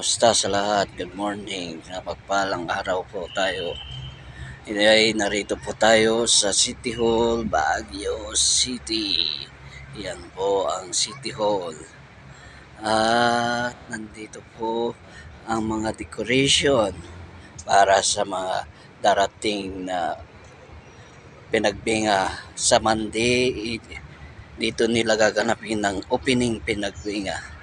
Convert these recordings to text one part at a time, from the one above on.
Kumusta sa lahat? Good morning. Napagpalang araw po tayo. Ay narito po tayo sa City Hall, Baguio City. Yan po ang City Hall. At nandito po ang mga decoration para sa mga darating na pinagbinga sa Monday. Dito nila gaganapin ng opening pinagbinga.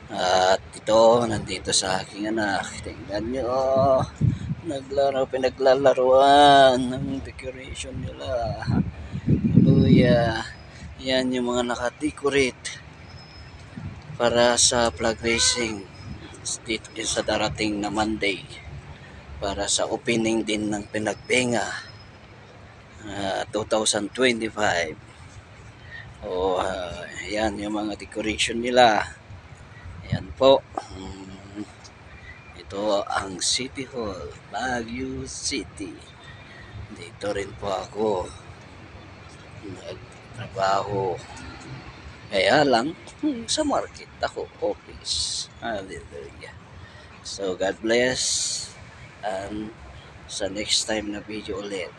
At ito, nandito sa aking anak. Tingnan nyo, pinaglalaruan ng decoration nila. Hallelujah. Yan yung mga nakadecorate para sa flag racing dito sa darating na Monday. Para sa opening din ng pinagbenga 2025. Yan yung mga decoration nila. Ayan po. Ito ang City Hall, Baguio City. Dito rin po ako nagtrabaho. Kaya lang, sa market ako, office. Hallelujah. So, God bless. And sa next time na video ulit.